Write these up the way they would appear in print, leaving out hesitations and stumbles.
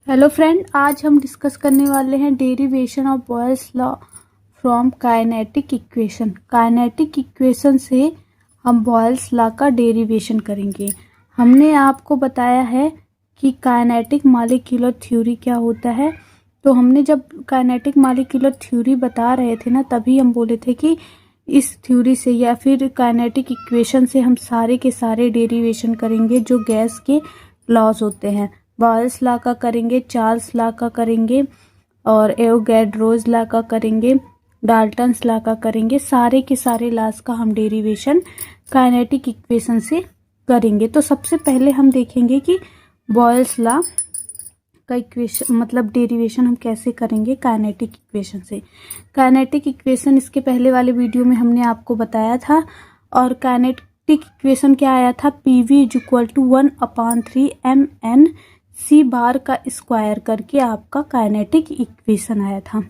Hello friend, आज हम discuss करने वाले हैं derivation of Boyle's law from kinetic equation. Kinetic equation से हम बॉयल्स लॉ का डेरिवेशन करेंगे। हमने आपको बताया है कि काइनेटिक मॉलिक्यूलर थ्योरी क्या होता है। तो हमने जब काइनेटिक मॉलिक्यूलर थ्योरी बता रहे थे ना, तभी हम बोले थे कि इस थ्योरी से या फिर काइनेटिक इक्वेशन से हम सारे के सारे डेरिवेशन करेंगे जो गैस के लॉज होते हैं। बॉयल्स लॉ का करेंगे, चार्ल्स लॉ का करेंगे और एवोगैड्रोज लॉ का करेंगे, डाल्टन्स लॉ का करेंगे। सारे के सारे लॉज का हम डेरिवेशन काइनेटिक इक्वेशन से करेंगे। तो सबसे पहले हम देखेंगे कि बॉयल्स लॉ का इक्वेशन मतलब डेरिवेशन हम कैसे करेंगे काइनेटिक इक्वेशन से। काइनेटिक इक्वेशन इसके पहले वाले वीडियो में हमने आपको बताया था। और काइनेटिक इक्वेशन क्या आया था, PV is equal to 1/3 mn C bar का स्क्वायर करके आपका काइनेटिक इक्वेशन आया था।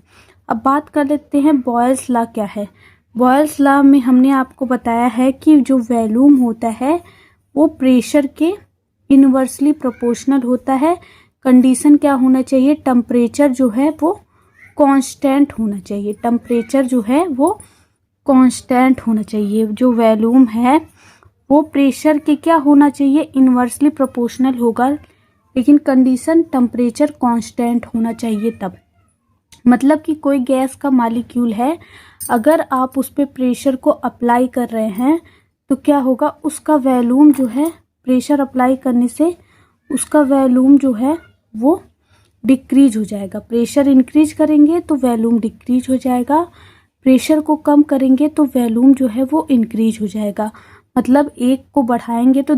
अब बात कर लेते हैं बॉयल्स लॉ क्या है। बॉयल्स लॉ में हमने आपको बताया है कि जो वॉल्यूम होता है वो प्रेशर के इनवर्सली प्रोपोर्शनल होता है। कंडीशन क्या होना चाहिए, टेम्परेचर जो है वो कांस्टेंट होना चाहिए। टेम्परेचर जो है वो कांस्टेंट होना चाहिए। जो वॉल्यूम है वो प्रेशर के क्या होना चाहिए, इनवर्सली प्रोपोर्शनल होगा, लेकिन कंडीशन टेम्परेचर कांस्टेंट होना चाहिए तब। मतलब कि कोई गैस का मॉलिक्यूल है, अगर आप उस पर प्रेशर को अप्लाई कर रहे हैं तो क्या होगा, उसका वॉल्यूम जो है प्रेशर अप्लाई करने से उसका वॉल्यूम जो है वो डिक्रीज हो जाएगा। प्रेशर इंक्रीज करेंगे तो वॉल्यूम डिक्रीज हो जाएगा, प्रेशर को कम करेंगे तो वॉल्यूम जो है वो इंक्रीज हो जाएगा। मतलब एक को बढ़ाएंगे तो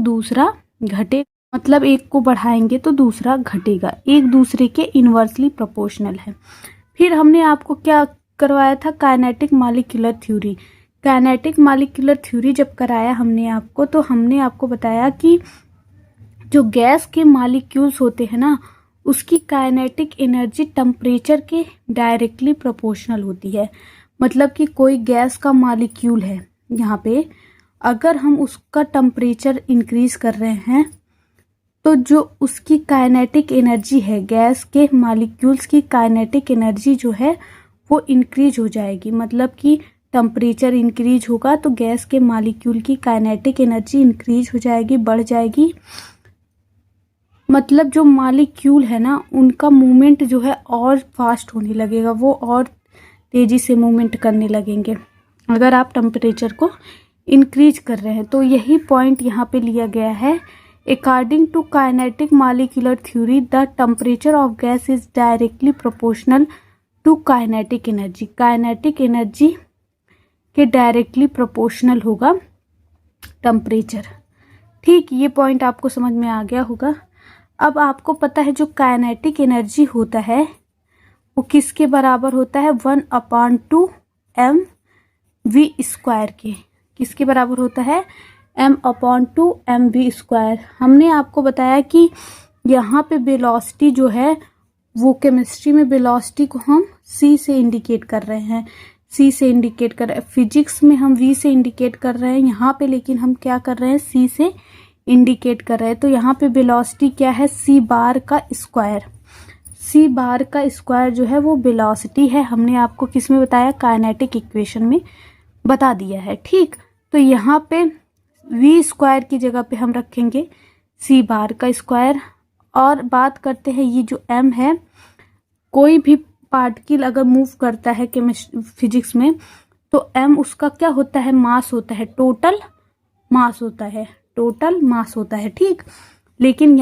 दूसरा घटेगा, एक दूसरे के इनवर्सली प्रोपोर्शनल है। फिर हमने आपको क्या करवाया था, kinetic molecular theory. Kinetic molecular theory जब कराया हमने आपको, तो हमने आपको बताया कि जो गैस के मॉलिक्यूल्स होते हैं ना, उसकी काइनेटिक एनर्जी टेम्परेचर के डायरेक्टली प्रोपोर्शनल होती है। मतलब कि कोई गैस का मॉलिक्यूल है, यहाँ पे अगर हम उसका टेम्परेचर इंक्रीज कर रहे हैं तो जो उसकी काइनेटिक एनर्जी है, गैस के मॉलिक्यूल्स की काइनेटिक एनर्जी जो है वो इंक्रीज हो जाएगी। मतलब कि टेम्परेचर इंक्रीज होगा तो गैस के मॉलिक्यूल की काइनेटिक एनर्जी इंक्रीज हो जाएगी, बढ़ जाएगी। मतलब जो मॉलिक्यूल है ना, उनका मूवमेंट जो है और फास्ट होने लगेगा, वो और तेजी से मूवमेंट करने लगेंगे अगर आप टेम्परेचर को इंक्रीज कर रहे हैं। तो यही पॉइंट यहाँ पे लिया गया है। According to kinetic molecular theory, the temperature of gas is directly proportional to kinetic energy. Kinetic energy के डायरेक्टली प्रोपोर्शनल होगा टेम्परेचर। ठीक, ये पॉइंट आपको समझ में आ गया होगा। अब आपको पता है जो काइनेटिक एनर्जी होता है वो किसके बराबर होता है, 1/2 mv² के। किसके बराबर होता है, m/2 mv²। हमने आपको बताया कि यहाँ पे वेलोसिटी जो है वो केमिस्ट्री में वेलोसिटी को हम c से इंडिकेट कर रहे हैं, फिजिक्स में हम v से इंडिकेट कर रहे हैं, यहाँ पे लेकिन हम क्या कर रहे हैं, c से इंडिकेट कर रहे हैं। तो यहाँ पे वेलोसिटी क्या है, c बार का स्क्वायर जो है वो वेलोसिटी है। हमने आपको किस में बताया, काइनेटिक इक्वेशन में बता दिया है। ठीक, तो यहाँ पे v² की जगह पे हम रखेंगे c बार का स्क्वायर। और बात करते हैं ये जो m है, कोई भी पार्टिकल अगर मूव करता है फिजिक्स में तो m उसका क्या होता है, मास होता है, टोटल मास होता है। ठीक, लेकिन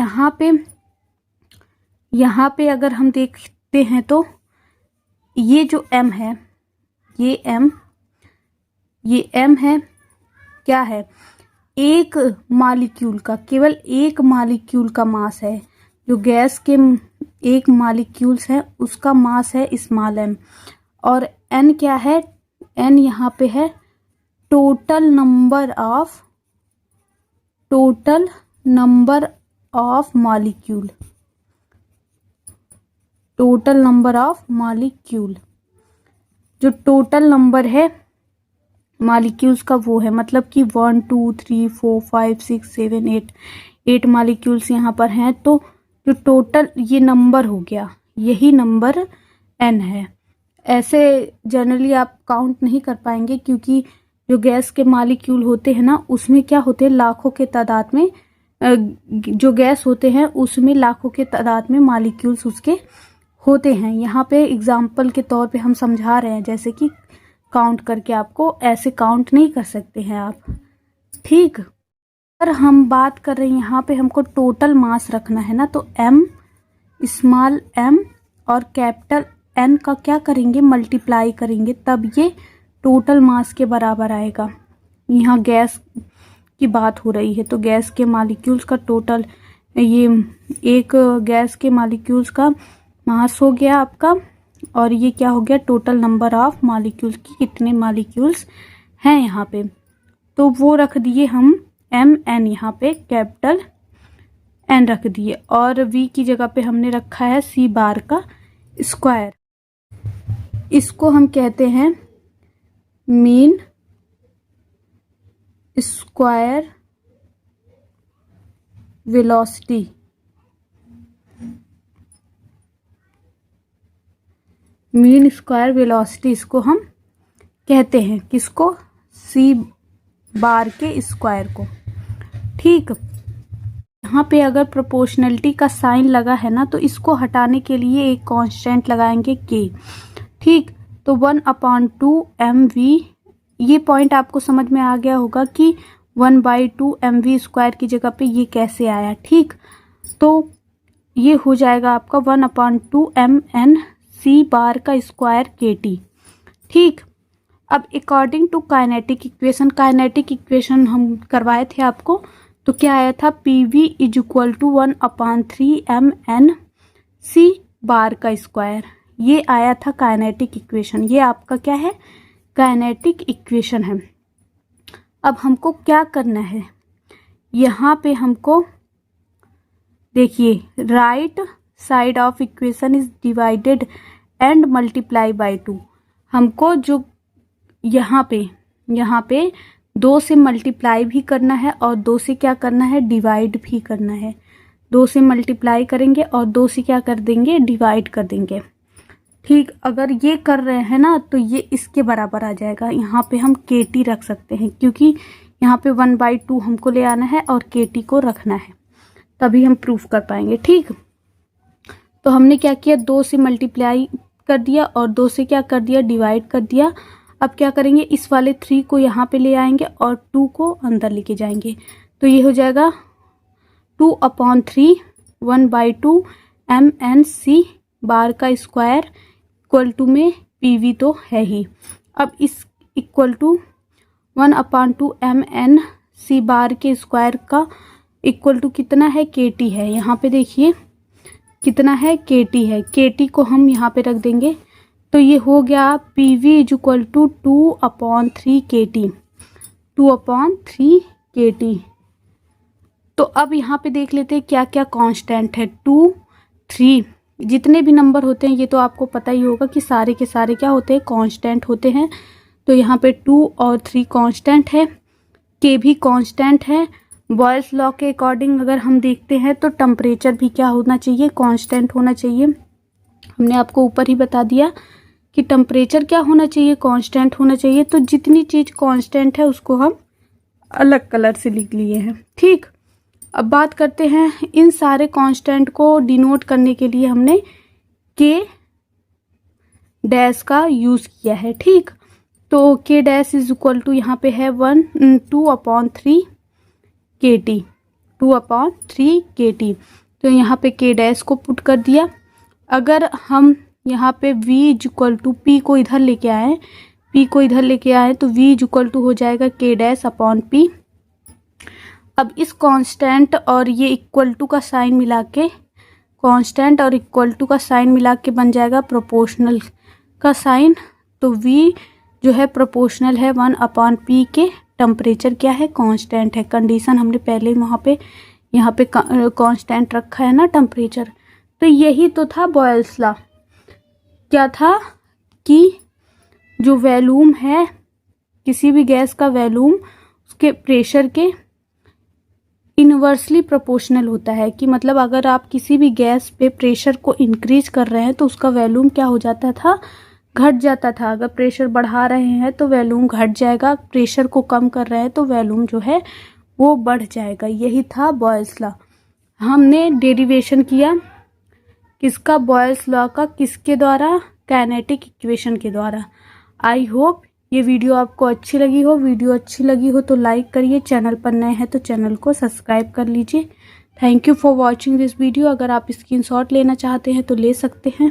यहाँ पे अगर हम देखते हैं तो ये जो m है, ये m है, क्या है, एक मॉलिक्यूल का, केवल एक मॉलिक्यूल का मास है। जो गैस के एक मॉलिक्यूल्स है उसका मास है स्मॉल m। और n क्या है, n यहाँ पे है टोटल नंबर ऑफ मॉलिक्यूल। जो टोटल नंबर है मॉलिक्यूल्स का वो है, मतलब कि 1 2 3 4 5 6 7 8 मॉलिक्यूल्स यहाँ पर हैं। तो जो टोटल ये नंबर हो गया, यही नंबर n है। ऐसे जनरली आप काउंट नहीं कर पाएंगे, क्योंकि जो गैस के मालिक्यूल होते हैं ना, उसमें क्या होते हैं, लाखों के तादाद में जो गैस होते हैं उसमें लाखों के तादाद में मालिक्यूल्स उसके होते हैं। यहाँ पे एग्जाम्पल के तौर पे हम समझा रहे हैं, जैसे कि काउंट करके, आपको ऐसे काउंट नहीं कर सकते हैं आप, ठीक। अगर हम बात कर रहे हैं यहाँ पे हमको टोटल मास रखना है ना, तो m, स्मॉल m और कैपिटल N का क्या करेंगे, मल्टीप्लाई करेंगे, तब ये टोटल मास के बराबर आएगा। यहाँ गैस की बात हो रही है, तो गैस के मॉलिक्यूल्स का टोटल, ये एक गैस के मॉलिक्यूल्स का मास हो गया आपका, और ये क्या हो गया, टोटल नंबर ऑफ मॉलिक्यूल्स की कितने मॉलिक्यूल्स हैं यहाँ पे, तो वो रख दिए हम mn, यहाँ पे कैपिटल n रख दिए, और v की जगह पे हमने रखा है c बार का स्क्वायर। इसको हम कहते हैं mean square velocity. Mean square velocity इसको हम कहते हैं, किसको, c बार के स्क्वायर को, ठीक। यहाँ पे अगर प्रोपोर्शनलिटी का साइन लगा है ना, तो इसको हटाने के लिए एक कांस्टेंट लगाएंगे k, ठीक। तो 1/2 mv, ये पॉइंट आपको समझ में आ गया होगा कि 1/2 mv स्क्वायर की जगह पे ये कैसे आया, ठीक। तो ये हो जाएगा आपका 1/2 mn c बार का स्क्वायर kT, ठीक। अब according to kinetic equation, kinetic equation हम करवाए थे आपको, तो क्या आया था, PV = 1/3 mn c बार का स्क्वायर, ये आया था काइनेटिक इक्वेशन। ये आपका क्या है, काइनेटिक इक्वेशन है। अब हमको क्या करना है, यहाँ पे हमको देखिए, right side of equation is divided and multiply by 2। हमको जो यहाँ पे 2 से मल्टीप्लाई भी करना है और 2 से क्या करना है, डिवाइड भी करना है। 2 से मल्टीप्लाई करेंगे और 2 से क्या कर देंगे, डिवाइड कर देंगे, ठीक। अगर ये कर रहे हैं ना, तो ये इसके बराबर आ जाएगा। यहाँ पे हम kT रख सकते हैं, क्योंकि यहाँ पे 1/2 हमको ले आना है और kT को रखना है, तभी हम प्रूफ कर पाएंगे, ठीक। तो हमने क्या किया, 2 से मल्टीप्लाई कर दिया और 2 से क्या कर दिया, डिवाइड कर दिया। अब क्या करेंगे, इस वाले 3 को यहाँ पे ले आएंगे और 2 को अंदर लेके जाएंगे, तो ये हो जाएगा 2/3 1/2 mn c बार का स्क्वायर इक्वल टू में PV तो है ही। अब इस इक्वल टू 1/2 mn c बार के स्क्वायर का इक्वल टू कितना है, kT है। यहाँ पे देखिए कितना है, kT है। kT को हम यहाँ पे रख देंगे, तो ये हो गया PV = 2/3 kT, 2/3 kT। तो अब यहाँ पे देख लेते हैं क्या क्या कांस्टेंट है। 2, 3, जितने भी नंबर होते हैं, ये तो आपको पता ही होगा कि सारे के सारे क्या होते हैं, कांस्टेंट होते हैं। तो यहाँ पे 2 और 3 कांस्टेंट है, k भी कांस्टेंट है। बॉयल्स लॉ के अकॉर्डिंग अगर हम देखते हैं तो टेम्परेचर भी क्या होना चाहिए, कांस्टेंट होना चाहिए। हमने आपको ऊपर ही बता दिया कि टेम्परेचर क्या होना चाहिए, कांस्टेंट होना चाहिए। तो जितनी चीज़ कांस्टेंट है उसको हम अलग कलर से लिख लिए हैं, ठीक। अब बात करते हैं, इन सारे कांस्टेंट को डिनोट करने के लिए हमने k डैश का यूज़ किया है, ठीक। तो k dash is equal to यहाँ पे है 2/3 kT, 2/3 kT। तो यहाँ पे k डैश को पुट कर दिया। अगर हम यहाँ पे v = p को इधर लेके आए, तो v = हो जाएगा k डैश अपॉन p। अब इस कांस्टेंट और ये इक्वल टू का साइन मिला के, कांस्टेंट और इक्वल टू का साइन मिला के बन जाएगा प्रोपोर्शनल का साइन। तो v जो है प्रोपोर्शनल है 1/p के, टेम्परेचर क्या है, कांस्टेंट है। कंडीशन हमने पहले वहाँ पे यहाँ पे कांस्टेंट रखा है ना, टेम्परेचर। तो यही तो था बॉयल्स लॉ। क्या था कि जो वॉल्यूम है, किसी भी गैस का वॉल्यूम उसके प्रेशर के इनवर्सली प्रोपोर्शनल होता है कि मतलब अगर आप किसी भी गैस पे प्रेशर को इंक्रीज कर रहे हैं तो उसका वॉल्यूम क्या हो जाता था, घट जाता था। अगर प्रेशर बढ़ा रहे हैं तो वॉल्यूम घट जाएगा, प्रेशर को कम कर रहे हैं तो वॉल्यूम जो है वो बढ़ जाएगा। यही था बॉयल्स लॉ। हमने डेरिवेशन किया किसका, बॉयल्स लॉ का, किसके द्वारा, काइनेटिक इक्वेशन के द्वारा। आई होप ये वीडियो आपको अच्छी लगी हो। वीडियो अच्छी लगी हो तो लाइक करिए, चैनल पर नए हैं तो चैनल को सब्सक्राइब कर लीजिए। Thank you for watching this video. अगर आप स्क्रीनशॉट लेना चाहते हैं तो ले सकते हैं।